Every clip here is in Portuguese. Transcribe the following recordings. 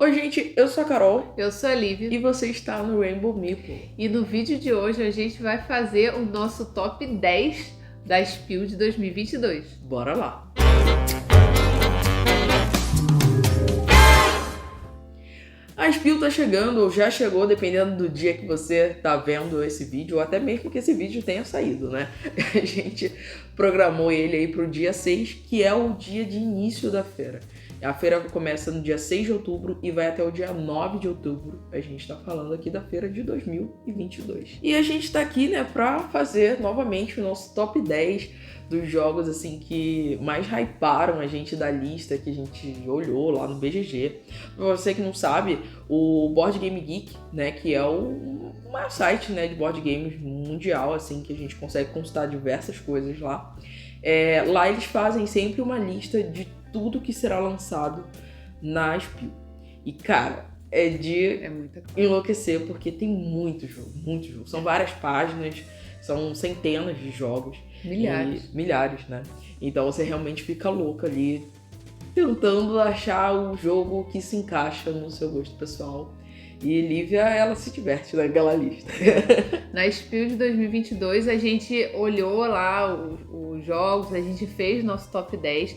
Oi, gente, eu sou a Carol Eu sou a Lívia e você está no Rainbow Meeple. e no vídeo de hoje a gente vai fazer o nosso top 10 da Spiel de 2022. Bora lá! A Spiel tá chegando, ou já chegou, dependendo do dia que você tá vendo esse vídeo, ou até mesmo que esse vídeo tenha saído, né? A gente programou ele aí pro dia 6, que é o dia de início da feira. A feira começa no dia 6 de outubro e vai até o dia 9 de outubro. A gente tá falando aqui da feira de 2022. E a gente tá aqui, né, pra fazer novamente o nosso top 10 dos jogos, assim, que mais hyparam a gente da lista que a gente olhou lá no BGG. Pra você que não sabe, o Board Game Geek, né, que é o maior site, né, de board games mundial, assim, que a gente consegue consultar diversas coisas lá. Lá eles fazem sempre uma lista de tudo que será lançado na Spiel. E, cara, é de enlouquecer, porque tem muito jogo, muito jogo. São várias páginas, são centenas de jogos. Milhares, né? Então você realmente fica louco ali, tentando achar o jogo que se encaixa no seu gosto pessoal. E Lívia, ela se diverte naquela lista. Na Spiel de 2022 a gente olhou lá os jogos, a gente fez nosso top 10.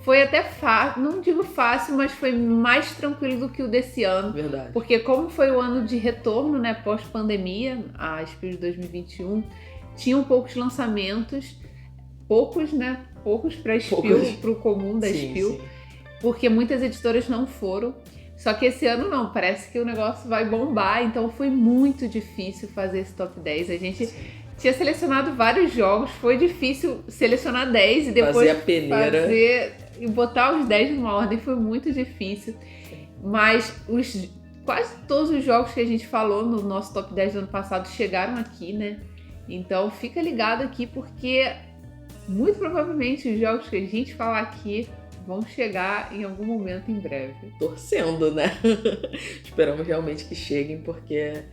Foi até fácil, não digo fácil, mas foi mais tranquilo do que o desse ano. Verdade. Porque como foi o ano de retorno, né, pós-pandemia, a Spiel de 2021, tinham poucos lançamentos, poucos para Spiel, para o comum da Spiel, porque muitas editoras não foram. Só que esse ano não, parece que o negócio vai bombar, então foi muito difícil fazer esse top 10. A gente tinha selecionado vários jogos, foi difícil selecionar 10 e depois fazer a peneira e botar os 10 numa ordem, foi muito difícil. Mas quase todos os jogos que a gente falou no nosso top 10 do ano passado chegaram aqui, né? Então fica ligado aqui, porque muito provavelmente os jogos que a gente falar aqui vão chegar em algum momento em breve. Torcendo, né? Esperamos realmente que cheguem, porque,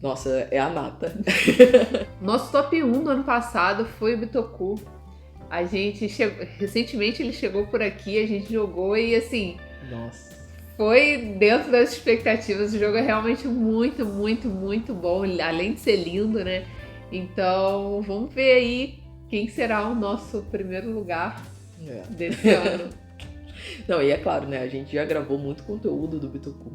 nossa, é a nata. Nosso top 1 do ano passado foi o Bitoku. A gente recentemente ele chegou por aqui, a gente jogou e assim, nossa, foi dentro das expectativas. O jogo é realmente muito, muito, muito bom, além de ser lindo, né? Então, vamos ver aí quem será o nosso primeiro lugar desse ano. Não, e é claro, né? A gente já gravou muito conteúdo do Bitoku.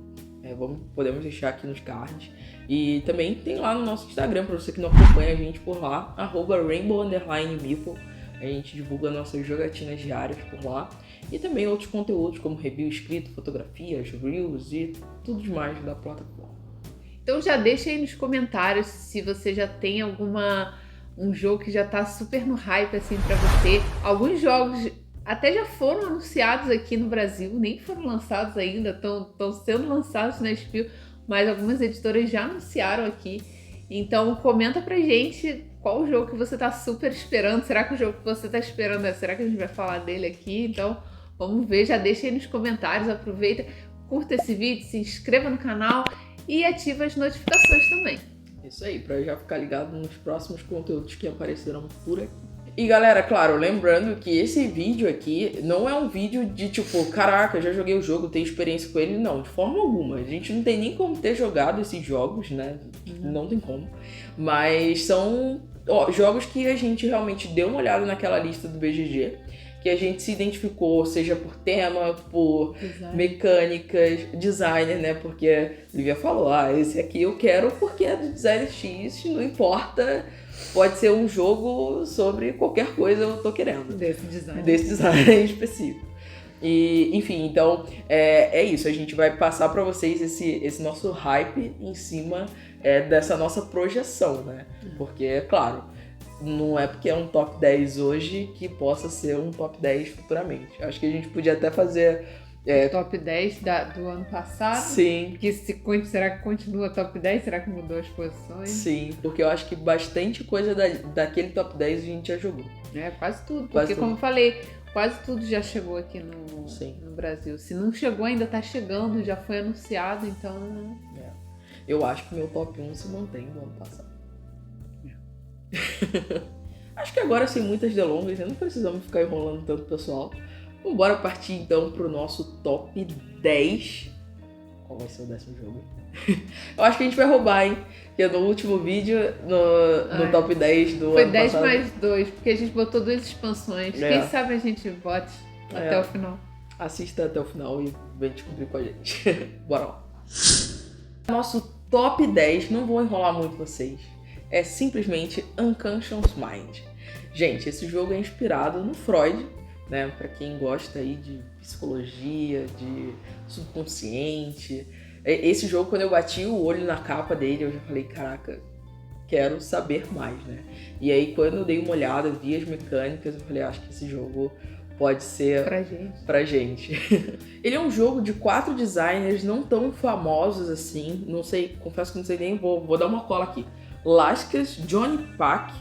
Podemos deixar aqui nos cards. E também tem lá no nosso Instagram, para você que não acompanha a gente por lá, @rainbow_meeple. A gente divulga nossas jogatinas diárias por lá. E também outros conteúdos, como review escrito, fotografias, reels e tudo demais da plataforma. Então já deixa aí nos comentários se você já tem um jogo que já tá super no hype assim pra você. Alguns jogos até já foram anunciados aqui no Brasil, nem foram lançados ainda, estão sendo lançados na Spiel, mas algumas editoras já anunciaram aqui. Então comenta pra gente qual o jogo que você tá super esperando. Será que o jogo que você tá esperando será que a gente vai falar dele aqui? Então vamos ver, já deixa aí nos comentários, aproveita, curta esse vídeo, se inscreva no canal e ativa as notificações também. Isso aí, pra já ficar ligado nos próximos conteúdos que aparecerão por aqui. E galera, claro, lembrando que esse vídeo aqui não é um vídeo de tipo, caraca, já joguei o jogo, tenho experiência com ele, não, de forma alguma. A gente não tem nem como ter jogado esses jogos, né? Não tem como. Mas são jogos que a gente realmente deu uma olhada naquela lista do BGG, que a gente se identificou, seja por tema, por mecânicas, designer, né? Porque a Lívia falou, esse aqui eu quero porque é do designer X, não importa, pode ser um jogo sobre qualquer coisa eu tô querendo. Desse design em específico. E, enfim, então é isso, a gente vai passar para vocês esse nosso hype em cima dessa nossa projeção, né? Porque, claro, não é porque é um top 10 hoje que possa ser um top 10 futuramente. Acho que a gente podia até fazer top 10 do ano passado. Sim. Será que continua top 10? Será que mudou as posições? Sim, porque eu acho que bastante coisa daquele top 10 a gente já jogou. Quase tudo. Porque, como eu falei, quase tudo já chegou aqui no Brasil. Se não chegou, ainda tá chegando, já foi anunciado, então... Eu acho que meu top 1 se mantém do ano passado. Acho que agora, sem muitas delongas, não precisamos ficar enrolando tanto, pessoal. Vamos partir então pro nosso top 10. Qual vai ser o 10º jogo? Eu acho que a gente vai roubar, hein? Porque no último vídeo, no top 10 do Foi ano 10 passado... mais 2, porque a gente botou 2 expansões. Quem sabe a gente bote até o final. Assista até o final e vem descobrir com a gente. Bora lá. Nosso top 10, não vou enrolar muito vocês, é simplesmente Unconscious Mind. Gente, esse jogo é inspirado no Freud, né? Pra quem gosta aí de psicologia, de subconsciente. Esse jogo, quando eu bati o olho na capa dele, eu já falei, caraca, quero saber mais, né? E aí, quando eu dei uma olhada, vi as mecânicas, eu falei, acho que esse jogo pode ser pra gente. Ele é um jogo de 4 designers não tão famosos assim, não sei, confesso que não sei nem, vou dar uma cola aqui. Lascas, Johnny Pak,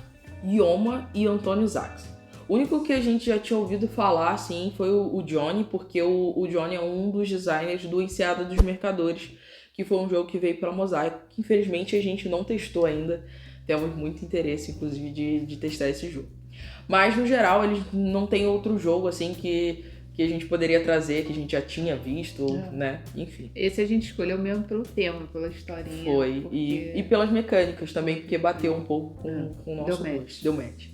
Yoma e Antônio Zacks. O único que a gente já tinha ouvido falar, assim, foi o Johnny, porque o Johnny é um dos designers do Enseada dos Mercadores, que foi um jogo que veio para Mosaico, que infelizmente a gente não testou ainda. Temos muito interesse, inclusive, de testar esse jogo. Mas, no geral, eles não tem outro jogo, assim, que a gente poderia trazer, que a gente já tinha visto, né? Enfim. Esse a gente escolheu mesmo pelo tema, pela historinha. Foi. Porque... E pelas mecânicas também, porque bateu um pouco com o nosso gosto. Deu match.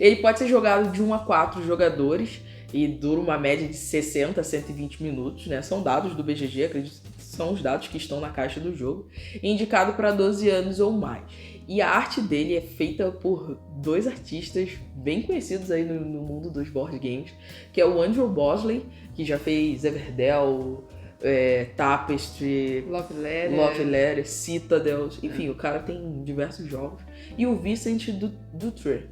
Ele pode ser jogado de 1 a 4 jogadores e dura uma média de 60 a 120 minutos, né? São dados do BGG, acredito que são os dados que estão na caixa do jogo. Indicado para 12 anos ou mais. E a arte dele é feita por 2 artistas bem conhecidos aí no mundo dos board games, que é o Andrew Bosley, que já fez Everdell, Tapestry, Love Letter, Citadel, enfim, o cara tem diversos jogos. E o Vincent Dutré,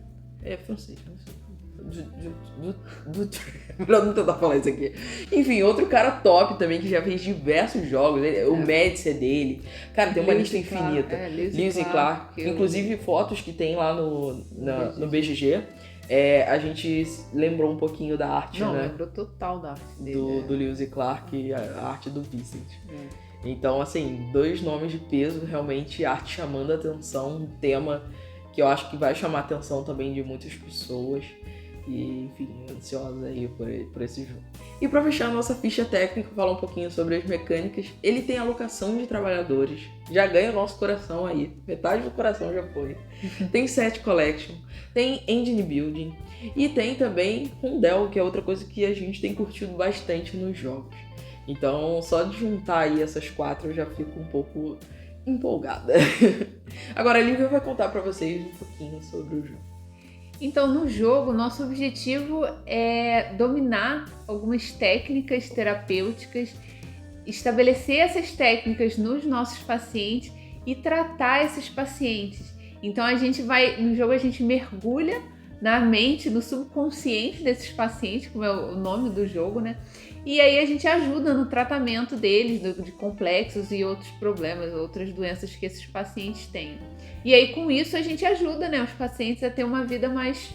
é francês, não sei. Melhor não tentar falar isso aqui. Enfim, outro cara top também que já fez diversos jogos. O Médici é dele. Cara, tem uma lista infinita. Lewis e Clark. Inclusive fotos que tem lá no BGG. A gente lembrou um pouquinho da arte, né? Lembrou total da arte dele. Do Lewis e Clark e a arte do Vincent. Então, assim, 2 nomes de peso, realmente arte chamando a atenção, um tema que eu acho que vai chamar a atenção também de muitas pessoas. E, enfim, ansiosa aí por esse jogo. E para fechar a nossa ficha técnica, falar um pouquinho sobre as mecânicas. Ele tem alocação de trabalhadores, já ganha o nosso coração aí, metade do coração já foi. Tem set collection, tem engine building e tem também Rondel, que é outra coisa que a gente tem curtido bastante nos jogos. Então, só de juntar aí essas 4 eu já fico um pouco empolgada. Agora a Lívia vai contar para vocês um pouquinho sobre o jogo. Então, no jogo, nosso objetivo é dominar algumas técnicas terapêuticas, estabelecer essas técnicas nos nossos pacientes e tratar esses pacientes. Então, no jogo a gente mergulha na mente, no subconsciente desses pacientes, como é o nome do jogo, né? E aí a gente ajuda no tratamento deles, de complexos e outros problemas, outras doenças que esses pacientes têm. E aí com isso a gente ajuda, né, os pacientes a ter uma vida mais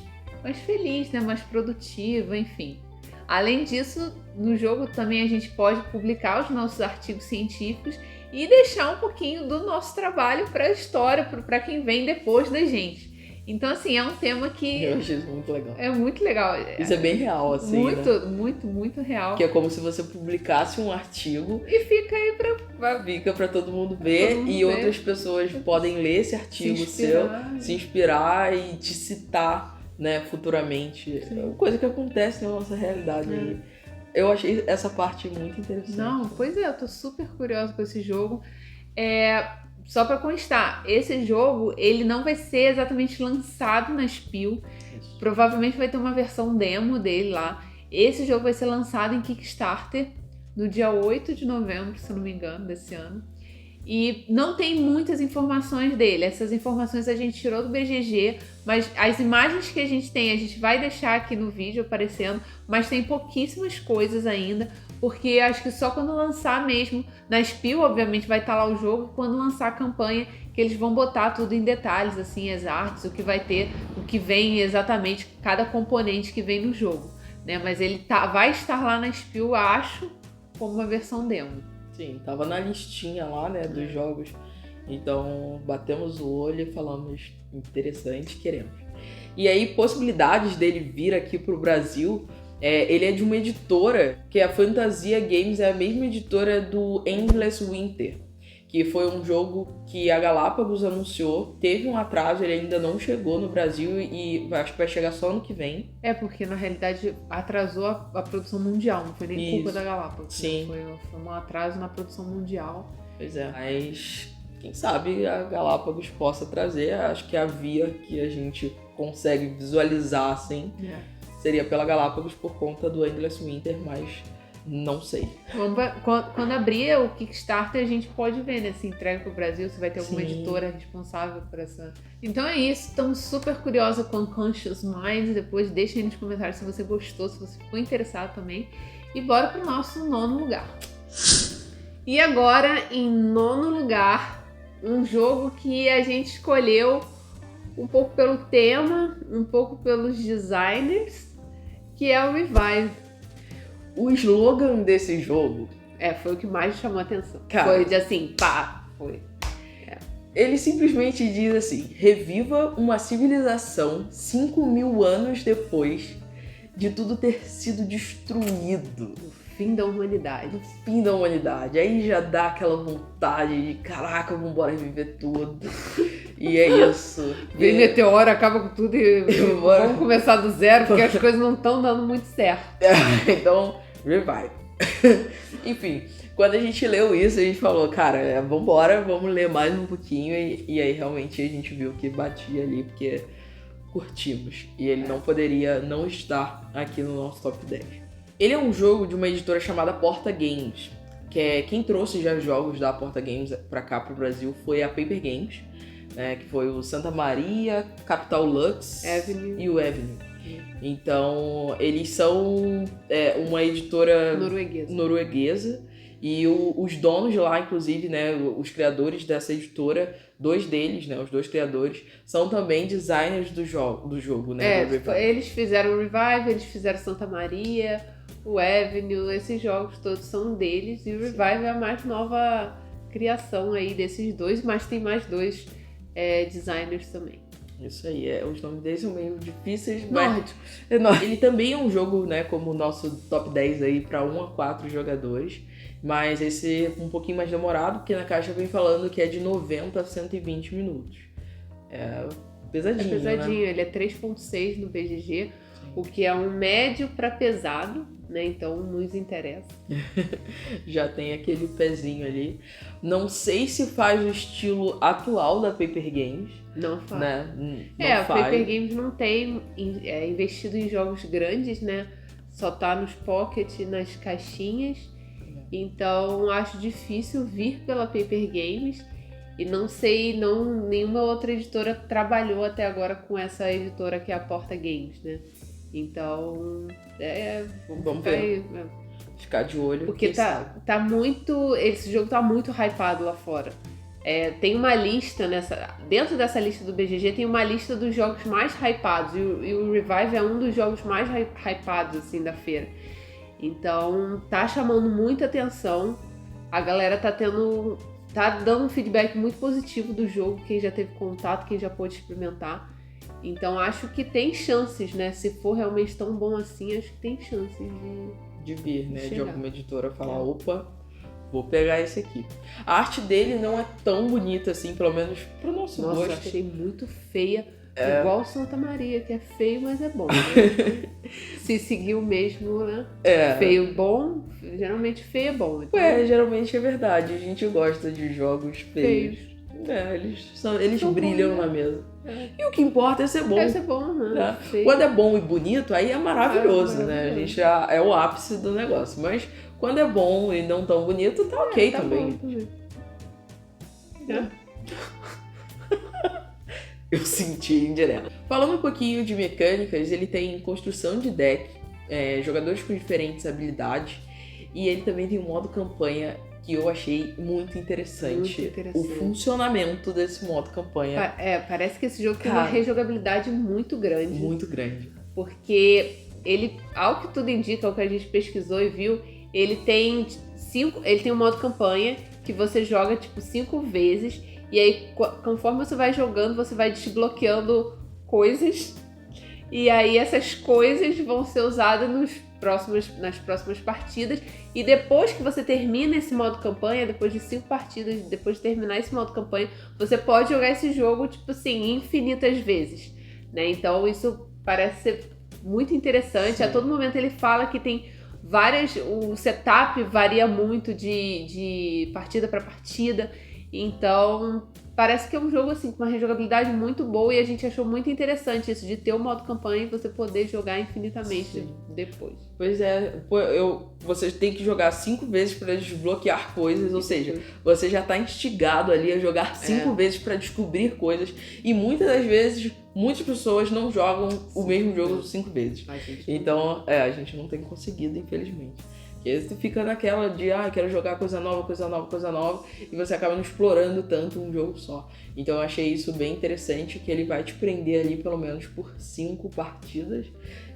feliz, né, mais produtiva, enfim. Além disso, no jogo também a gente pode publicar os nossos artigos científicos e deixar um pouquinho do nosso trabalho para a história, para quem vem depois da gente. Então, assim, é um tema que... Eu achei isso muito legal. É muito legal. Isso é bem real, assim, muito, né? Muito, muito real. Que é como se você publicasse um artigo... E fica aí Fica pra todo mundo ver. Outras pessoas podem ler esse artigo se inspirar e te citar, né, futuramente. Sim. Coisa que acontece na nossa realidade. Eu achei essa parte muito interessante. Não, pois é, eu tô super curiosa com esse jogo. Só para constar, esse jogo ele não vai ser exatamente lançado na Spiel. Provavelmente vai ter uma versão demo dele lá. Esse jogo vai ser lançado em Kickstarter no dia 8 de novembro, se eu não me engano, desse ano. E não tem muitas informações dele. Essas informações a gente tirou do BGG, mas as imagens que a gente tem, a gente vai deixar aqui no vídeo aparecendo, mas tem pouquíssimas coisas ainda, porque acho que só quando lançar mesmo, na Spiel, obviamente, vai estar lá o jogo, quando lançar a campanha, que eles vão botar tudo em detalhes, assim, as artes, o que vai ter, o que vem exatamente, cada componente que vem no jogo, né? Mas ele vai estar lá na Spiel, acho, como uma versão demo. Sim, tava na listinha lá, né, dos jogos. Então, batemos o olho e falamos, interessante, queremos. E aí, possibilidades dele vir aqui pro Brasil, Ele é de uma editora, que é a Fantasia Games, é a mesma editora do Endless Winter, que foi um jogo que a Galápagos anunciou, teve um atraso, ele ainda não chegou no Brasil e acho que vai chegar só ano que vem. Porque na realidade atrasou a produção mundial, não foi nem culpa da Galápagos. Sim. Foi um atraso na produção mundial. Pois é. Mas quem sabe a Galápagos possa trazer, acho que a via que a gente consegue visualizar assim seria pela Galápagos por conta do Endless Winter, mas não sei. Quando abrir o Kickstarter, a gente pode ver, né? Se entrega pro Brasil, se vai ter alguma editora responsável por essa. Então é isso. Estamos super curiosos com Unconscious Minds. Depois deixa aí nos comentários se você gostou, se você ficou interessado também. E bora pro nosso 9º lugar. E agora, em 9º lugar, um jogo que a gente escolheu um pouco pelo tema, um pouco pelos designers, que é o Revive. O slogan desse jogo... foi o que mais chamou a atenção. Cara, foi de assim, pá, foi. Ele simplesmente diz assim: reviva uma civilização 5.000 anos depois de tudo ter sido destruído. O fim da humanidade. O fim da humanidade. Aí já dá aquela vontade de, caraca, vambora reviver tudo. E é isso. Vem meteoro, acaba com tudo e vamos começar do zero, porque as coisas não estão dando muito certo. Então, Revive. Enfim, quando a gente leu isso, a gente falou, cara, vambora, vamos ler mais um pouquinho. E aí realmente a gente viu que batia ali, porque curtimos. E ele não poderia não estar aqui no nosso top 10. Ele é um jogo de uma editora chamada Porta Games, que é quem trouxe já jogos da Porta Games pra cá, pro Brasil, foi a Paper Games, né, que foi o Santa Maria, Capital Lux Avenue. E o Avenue. Então, eles são uma editora norueguesa e os donos lá, inclusive, né, os criadores dessa editora, dois deles, né, os dois criadores, são também designers do jogo, né? Eles fizeram o Revive, eles fizeram Santa Maria, o Avenue, esses jogos todos são deles, e o Revive é a mais nova criação aí desses dois, mas tem mais dois designers também. Isso aí, os nomes deles são meio difíceis, nórdicos. Mas ele também é um jogo, né, como o nosso top 10 aí, para 1 a 4 jogadores, mas esse é um pouquinho mais demorado, porque na caixa vem falando que é de 90 a 120 minutos. É pesadinho, né? Ele é 3.6 no BGG, o que é um médio para pesado, né? Então nos interessa. Já tem aquele pezinho ali. Não sei se faz o estilo atual da Paper Games. Não faz. Né? A Paper Games não tem investido em jogos grandes, né? Só tá nos pocket, nas caixinhas. Então acho difícil vir pela Paper Games. E não sei, nenhuma outra editora trabalhou até agora com essa editora que é a Porta Games, né? Então, vamos ver. Ficar de olho. Porque tá muito. Esse jogo tá muito hypado lá fora. Tem uma lista dentro dessa lista do BGG tem uma lista dos jogos mais hypados. E o Revive é um dos jogos mais hypados assim, da feira. Então, tá chamando muita atenção. A galera tá dando um feedback muito positivo do jogo. Quem já teve contato, quem já pôde experimentar. Então acho que tem chances, né? Se for realmente tão bom assim, acho que tem chances de vir, né? De alguma editora falar, opa, vou pegar esse aqui. A arte dele não é tão bonita assim, pelo menos pro nosso gosto. Nossa, eu achei muito feia. Igual Santa Maria, que é feio, mas é bom, né? Se seguir o mesmo, né? Feio bom, geralmente feio é bom. Então... geralmente é verdade. A gente gosta de jogos feios. Eles brilham na mesa. E o que importa é ser bom. É ser bom, né? Quando é bom e bonito, aí é maravilhoso, né? A gente é o ápice do negócio. Mas quando é bom e não tão bonito, tá ok tá também. Bom também. Eu senti indireto. Falando um pouquinho de mecânicas, ele tem construção de deck, jogadores com diferentes habilidades, e ele também tem um modo campanha que eu achei muito interessante. O funcionamento desse modo campanha. Parece que esse jogo tem uma rejogabilidade muito grande. Muito grande. Porque ele, ao que tudo indica, ao que a gente pesquisou e viu, ele tem um modo campanha que você joga tipo 5 vezes. E aí, conforme você vai jogando, você vai desbloqueando coisas. E aí essas coisas vão ser usadas nos nas próximas partidas. E depois que você termina esse modo campanha, depois de 5 partidas, depois de terminar esse modo campanha, você pode jogar esse jogo, tipo assim, infinitas vezes, né? Então isso parece ser muito interessante. Sim. A todo momento ele fala que tem o setup varia muito de partida para partida, então parece que é um jogo assim com uma rejogabilidade muito boa, e a gente achou muito interessante isso de ter o modo campanha e você poder jogar infinitamente. Sim. Depois. Pois é, você tem que jogar 5 vezes para desbloquear coisas, ou seja, você já tá instigado ali a jogar 5 vezes para descobrir coisas, e muitas das vezes muitas pessoas não jogam o mesmo jogo 5 vezes. Então, a gente não tem conseguido, infelizmente. Porque você fica naquela de, quero jogar coisa nova, e você acaba não explorando tanto um jogo só. Então eu achei isso bem interessante, que ele vai te prender ali pelo menos por 5 partidas.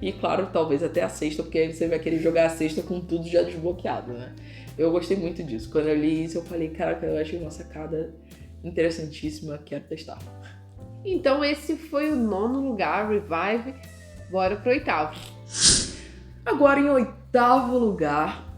E claro, talvez até a sexta, porque aí você vai querer jogar a sexta com tudo já desbloqueado, né? Eu gostei muito disso. Quando eu li isso, eu falei, caraca, eu achei uma sacada interessantíssima, quero testar. Então esse foi o 9º lugar, Revive. Bora pro 8º. Agora em 8º lugar,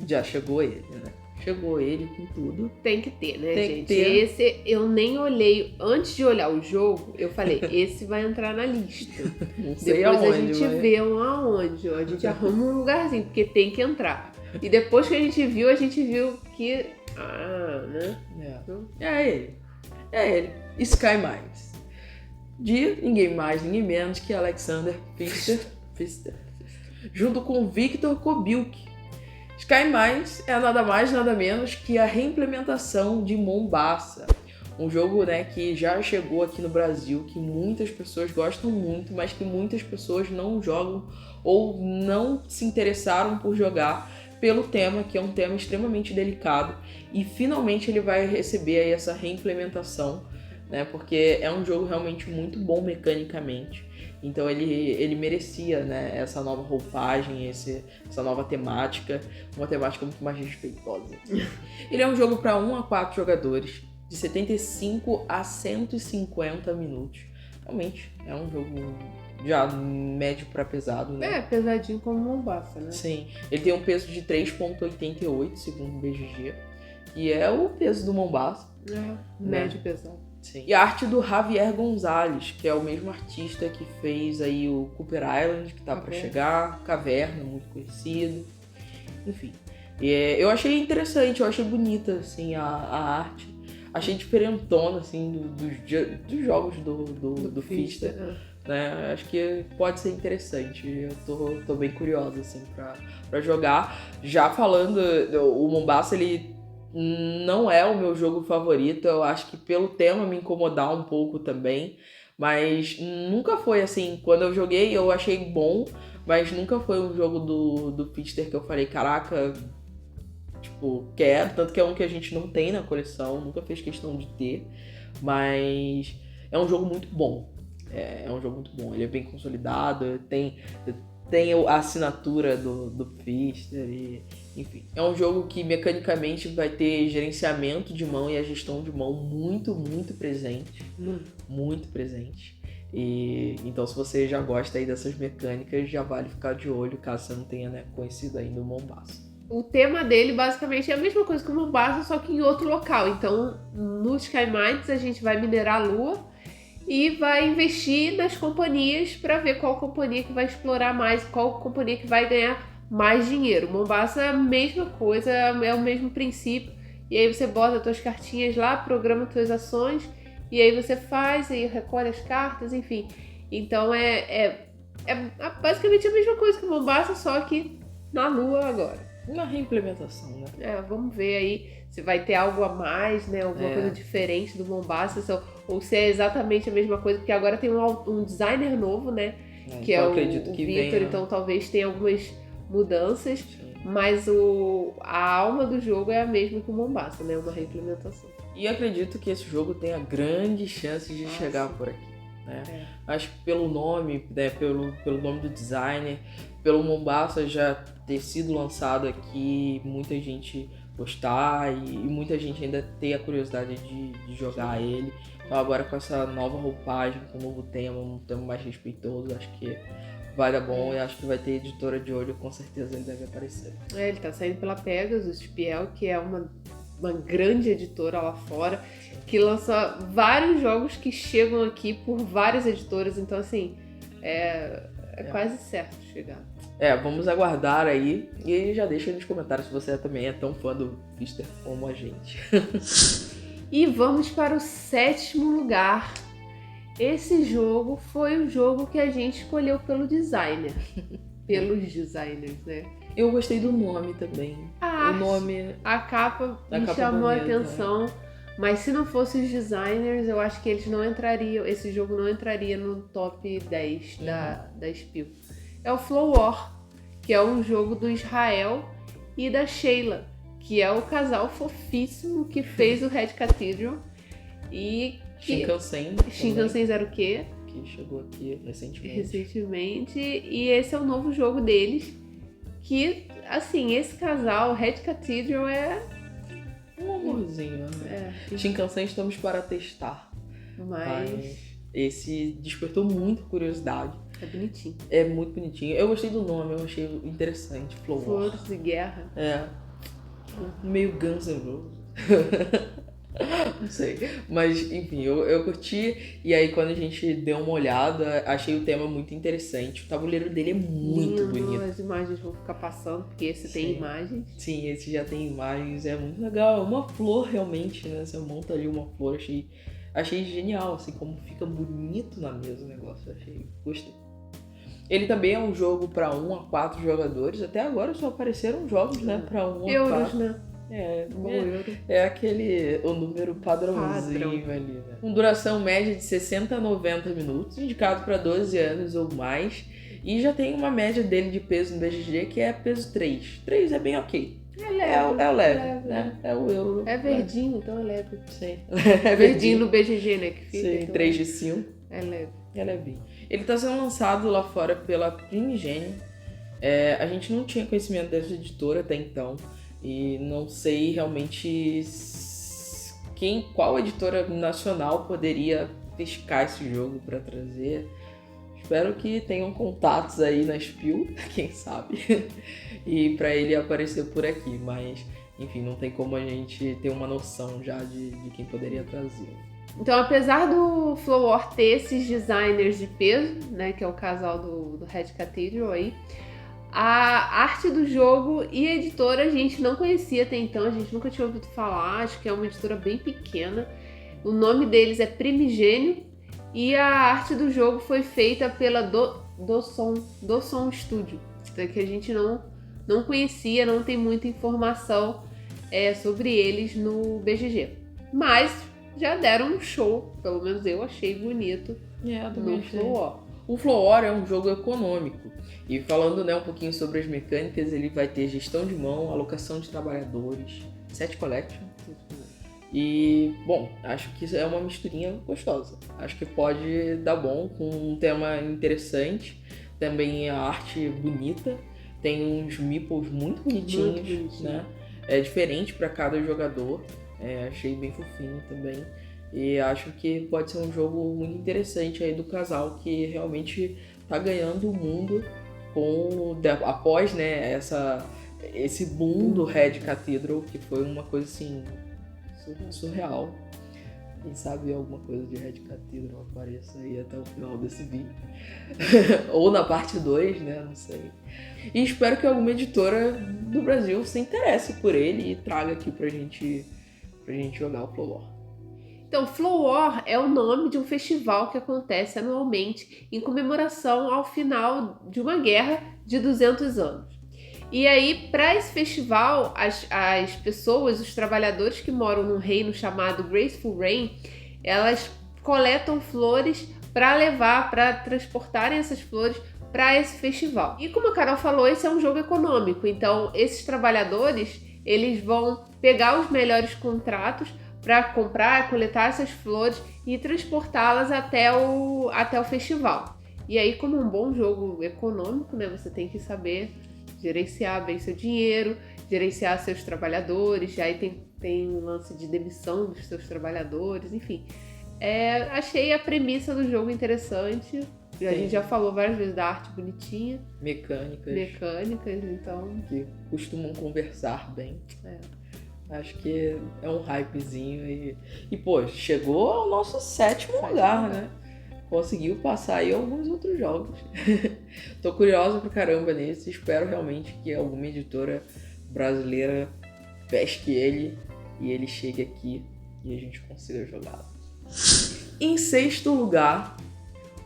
já chegou ele, né? Chegou ele com tudo. Tem que ter, né, Tem gente? que ter. Esse eu nem olhei. Antes de olhar o jogo, eu falei, esse vai entrar na lista. Não sei depois aonde, a gente vê aonde. A gente arruma um lugarzinho, porque tem que entrar. E depois que a gente viu que... né? É ele. Sky Mines. De ninguém mais, ninguém menos que Alexander Pfister. Junto com Victor Kobilk. Sky Mines é nada mais, nada menos que a reimplementação de Mombasa. Um jogo, né, que já chegou aqui no Brasil, que muitas pessoas gostam muito, mas que muitas pessoas não jogam ou não se interessaram por jogar pelo tema, que é um tema extremamente delicado. E finalmente ele vai receber aí essa reimplementação, né, porque é um jogo realmente muito bom mecanicamente. Então ele merecia, né, essa nova roupagem, essa nova temática, uma temática muito mais respeitosa. Ele é um jogo para 1 a 4 jogadores, de 75 a 150 minutos. Realmente, é um jogo já médio para pesado, né? Pesadinho como Mombasa, né? Sim, ele tem um peso de 3,88, segundo o BGG, e é o peso do Mombasa. Médio pesado. Sim. E a arte do Javier Gonzalez, que é o mesmo artista que fez aí o Cooper Island, que tá para chegar, Caverna, muito conhecido, enfim. Eu achei interessante, eu achei bonita, assim, a arte. Achei diferentona, assim, dos jogos do Pfister, né? Acho que pode ser interessante. Eu tô bem curiosa, assim, pra jogar. Já falando, o Mombasa, ele não é o meu jogo favorito. Eu acho que pelo tema me incomodar um pouco também. Mas nunca foi assim. Quando eu joguei, eu achei bom. Mas nunca foi um jogo do Pfister que eu falei, caraca, tipo, quero. Tanto que é um que a gente não tem na coleção. Nunca fez questão de ter. Mas é um jogo muito bom. É um jogo muito bom. Ele é bem consolidado. Tem a assinatura do Pfister e... Enfim, é um jogo que mecanicamente vai ter gerenciamento de mão e a gestão de mão muito, muito presente. Muito presente. E então, se você já gosta aí dessas mecânicas, já vale ficar de olho, caso você não tenha, né, conhecido ainda o Mombasa. O tema dele, basicamente, é a mesma coisa que o Mombasa, só que em outro local. Então, no Sky Mines, a gente vai minerar a Lua e vai investir nas companhias para ver qual companhia que vai explorar mais, qual companhia que vai ganhar mais dinheiro. Mombasa é a mesma coisa, é o mesmo princípio. E aí você bota as suas cartinhas lá, programa suas ações, e aí você faz, e recolhe as cartas, enfim. Então é basicamente a mesma coisa que Mombasa, só que na Lua agora. Uma reimplementação, né? Vamos ver aí se vai ter algo a mais, né? Alguma coisa diferente do Mombasa, ou se é exatamente a mesma coisa, porque agora tem um designer novo, né? Que é o Victor, então talvez tenha algumas mudanças, mas a alma do jogo é a mesma que o Mombasa, né? Uma reimplementação. E acredito que esse jogo tenha grandes chances de chegar por aqui, né? Acho que pelo nome, né, pelo nome do designer, pelo Mombasa já ter sido lançado aqui, muita gente gostar e muita gente ainda ter a curiosidade de jogar ele. Então agora com essa nova roupagem, com um novo tema, um tema mais respeitoso, acho que vai dar bom e acho que vai ter editora de olho, com certeza ele deve aparecer. Ele tá saindo pela Pegasus Spiel, que é uma grande editora lá fora, que lança vários jogos que chegam aqui por várias editoras, então assim, é quase certo chegar. Vamos aguardar aí e já deixa aí nos comentários se você também é tão fã do Pfister como a gente. E vamos para o 7º lugar. Esse jogo foi o jogo que a gente escolheu pelo designer. Pelos designers, né? Eu gostei do nome também. O nome... A capa me chamou a atenção. Mas se não fossem os designers, eu acho que eles não entrariam... Esse jogo não entraria no top 10 da Spiel. É o Flow War, que é um jogo do Israel e da Sheila, que é o casal fofíssimo que fez o Red Cathedral. E... Shinkansen Zero Q, que chegou aqui recentemente. E esse é o novo jogo deles, que, assim, esse casal, Red Cathedral, é um amorzinho, né? Shinkansen estamos para testar, mas esse despertou muita curiosidade. É bonitinho. É muito bonitinho. Eu gostei do nome, eu achei interessante. Flores de Guerra. Meio Guns N' Roses. Não sei, mas enfim, eu curti. E aí quando a gente deu uma olhada, achei o tema muito interessante. O tabuleiro dele é muito bonito. As imagens vão ficar passando, porque esse tem imagens. Sim, esse já tem imagens, é muito legal. É uma flor realmente, né? Você monta ali uma flor, achei genial, assim, como fica bonito na mesa o negócio. Gostei. Ele também é um jogo para 1 a 4 jogadores. Até agora só apareceram jogos, né? Para 1 a 4. Euros, né? O número padrãozinho ali, né? Com duração média de 60 a 90 minutos, indicado para 12 anos ou mais. E já tem uma média dele de peso no BGG que é peso 3. 3 é bem ok. É leve, né? É o euro. É verdinho, então é leve. Sim. É verdinho no BGG, né? Que fica, sim, então 3 de 5. É leve. É levinho. Ele tá sendo lançado lá fora pela Primigênio. A gente não tinha conhecimento dessa editora até então. E não sei realmente qual editora nacional poderia pescar esse jogo para trazer. Espero que tenham contatos aí na Spiel, quem sabe, e para ele aparecer por aqui. Mas, enfim, não tem como a gente ter uma noção já de quem poderia trazer. Então, apesar do Flow War ter esses designers de peso, né, que é o casal do Red Cathedral aí, a arte do jogo e a editora a gente não conhecia até então, a gente nunca tinha ouvido falar, acho que é uma editora bem pequena. O nome deles é Primigênio e a arte do jogo foi feita pela Doson Studio, que a gente não conhecia, não tem muita informação sobre eles no BGG. Mas já deram um show, pelo menos eu achei bonito no Flow War. O Flow War é um jogo econômico. E falando, né, um pouquinho sobre as mecânicas, ele vai ter gestão de mão, alocação de trabalhadores, set collection. E, bom, acho que isso é uma misturinha gostosa. Acho que pode dar bom, com um tema interessante. Também a arte bonita. Tem uns meeples muito bonitinhos, né? É diferente para cada jogador. Achei bem fofinho também. E acho que pode ser um jogo muito interessante aí do casal que realmente tá ganhando o mundo após, né, esse boom do Red Cathedral, que foi uma coisa assim surreal. Quem sabe alguma coisa de Red Cathedral apareça aí até o final desse vídeo. Ou na parte 2, né? Não sei. E espero que alguma editora do Brasil se interesse por ele e traga aqui pra gente jogar o Flow War. Então, Flow War é o nome de um festival que acontece anualmente em comemoração ao final de uma guerra de 200 anos. E aí, para esse festival, as pessoas, os trabalhadores que moram num reino chamado Graceful Rain, elas coletam flores para transportarem essas flores para esse festival. E como a Carol falou, esse é um jogo econômico, então esses trabalhadores, eles vão pegar os melhores contratos para comprar, coletar essas flores e transportá-las até o festival. E aí, como um bom jogo econômico, né, você tem que saber gerenciar bem seu dinheiro, gerenciar seus trabalhadores, aí tem um lance de demissão dos seus trabalhadores, enfim. Achei a premissa do jogo interessante, A gente já falou várias vezes da arte bonitinha. Mecânicas, então... que costumam conversar bem. Acho que é um hypezinho e pô, chegou ao nosso sétimo lugar, né? Conseguiu passar aí alguns outros jogos. Tô curiosa pra caramba nesse. Espero realmente que alguma editora brasileira pesque ele e ele chegue aqui e a gente consiga jogá-lo. Em sexto lugar,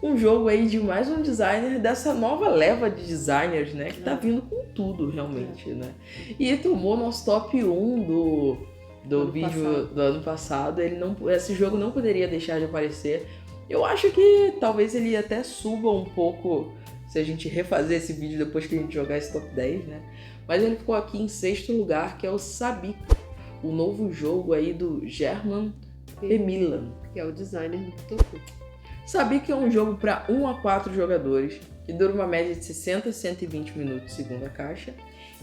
um jogo aí de mais um designer dessa nova leva de designers, né? Que tá vindo com tudo, realmente, né? E tomou nosso top 1 do vídeo do ano passado. Esse jogo não poderia deixar de aparecer. Eu acho que talvez ele até suba um pouco se a gente refazer esse vídeo depois que a gente jogar esse top 10, né? Mas ele ficou aqui em sexto lugar, que é o Sabika, o novo jogo aí do German Pemilan, que é o designer do Bitoku. Sabika é um jogo para 1 a 4 jogadores, que dura uma média de 60 a 120 minutos segundo a caixa,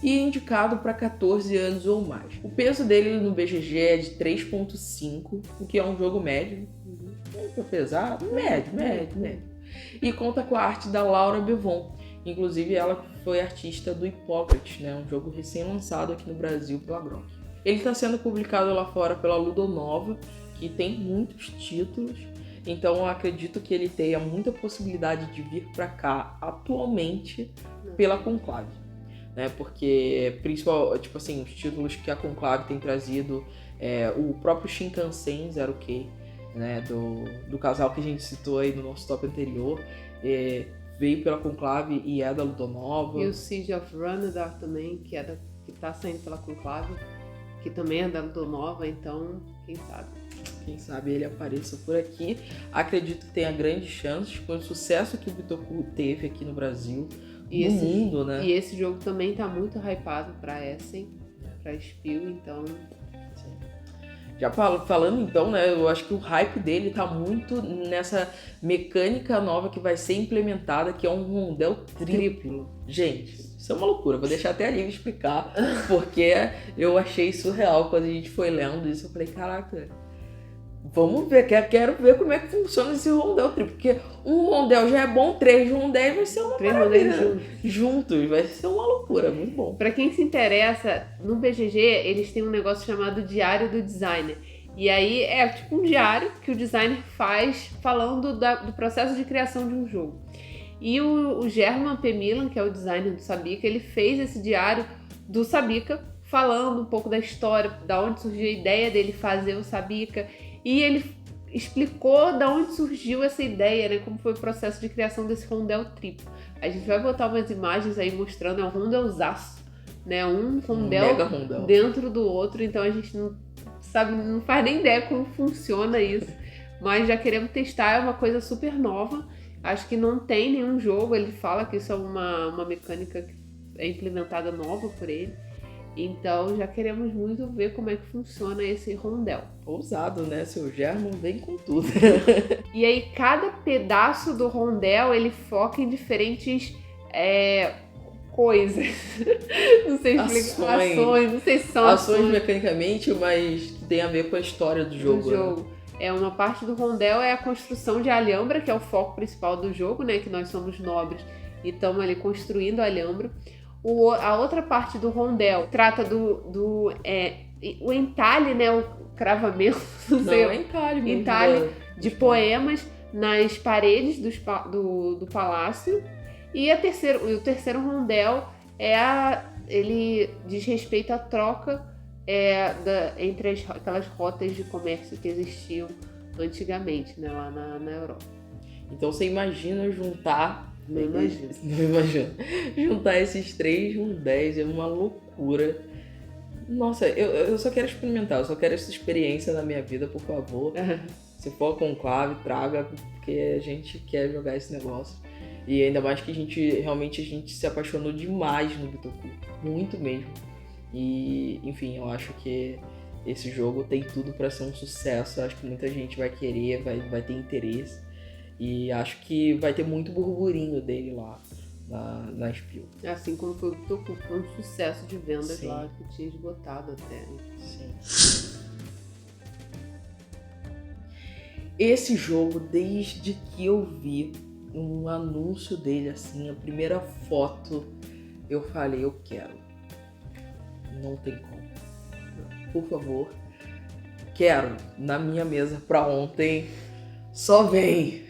e é indicado para 14 anos ou mais. O peso dele no BGG é de 3.5, o que é um jogo médio. Muito pesado, médio. E conta com a arte da Laura Bevon. Inclusive, ela foi artista do Hipócrates, né? Um jogo recém-lançado aqui no Brasil pela Grok. Ele está sendo publicado lá fora pela Ludonova, que tem muitos títulos. Então, eu acredito que ele tenha muita possibilidade de vir para cá atualmente pela Conclave, né? Porque, tipo assim, os títulos que a Conclave tem trazido, o próprio Shinkansen Zero K, né, do casal que a gente citou aí no nosso top anterior, veio pela Conclave e é da Ludonova. E o Siege of Runedar também, que tá saindo pela Conclave, que também é da Ludonova, então quem sabe. Quem sabe ele apareça por aqui. Acredito que tenha grandes chances com o sucesso que o Bitoku teve aqui no Brasil, no mundo, né? E esse jogo também tá muito hypado pra Essen, pra Spiel, então... Já falando então, né, eu acho que o hype dele tá muito nessa mecânica nova que vai ser implementada, que é um rondel triplo. Gente, isso é uma loucura, vou deixar até a Lívia explicar, porque eu achei surreal quando a gente foi lendo isso. Eu falei, caraca, vamos ver, quero ver como é que funciona esse rondel triplo, porque um rondel já é bom, 3 rondéis vai ser uma maravilha. Juntos, vai ser uma loucura, muito bom. Pra quem se interessa, no BGG eles têm um negócio chamado Diário do Designer. E aí é tipo um diário que o designer faz falando do processo de criação de um jogo. E o German Pemilan, que é o designer do Sabika, ele fez esse diário do Sabika, falando um pouco da história, da onde surgiu a ideia dele fazer o Sabika. E ele explicou da onde surgiu essa ideia, né? Como foi o processo de criação desse rondel triplo. A gente vai botar umas imagens aí mostrando, é um rondelzaço, né? Um rondel dentro do outro, então a gente não sabe, não faz nem ideia como funciona isso. Mas já queremos testar, é uma coisa super nova. Acho que não tem nenhum jogo, ele fala que isso é uma mecânica que é implementada nova por ele. Então já queremos muito ver como é que funciona esse rondel. Ousado, né? Seu German vem com tudo. E aí cada pedaço do rondel ele foca em diferentes coisas. Não sei explicar. Ações, não sei se são ações mecanicamente, mas tem a ver com a história do jogo. Né? Uma parte do rondel é a construção de Alhambra, que é o foco principal do jogo, né? Que nós somos nobres e estamos ali construindo a Alhambra. A outra parte do rondel trata o entalhe, né? O cravamento, entalhe de poemas nas paredes do palácio. E o terceiro rondel ele diz respeito à troca entre aquelas rotas de comércio que existiam antigamente, né, lá na Europa. Então você imagina juntar... Não imagino. Juntar esses 3 rondéis é uma loucura. Nossa, eu só quero experimentar, eu só quero essa experiência na minha vida, por favor. Se for a Conclave, traga, porque a gente quer jogar esse negócio. E ainda mais que a gente se apaixonou demais no Bitoku. Muito mesmo. E, enfim, eu acho que esse jogo tem tudo para ser um sucesso. Eu acho que muita gente vai querer, vai ter interesse. E acho que vai ter muito burburinho dele lá na Spiel. Assim como foi o Bitoku, foi um sucesso de vendas. Sim. Lá, que tinha esgotado até. Sim. Esse jogo, desde que eu vi um anúncio dele, assim, a primeira foto, eu falei, eu quero. Não tem como. Por favor. Quero na minha mesa pra ontem. Só vem.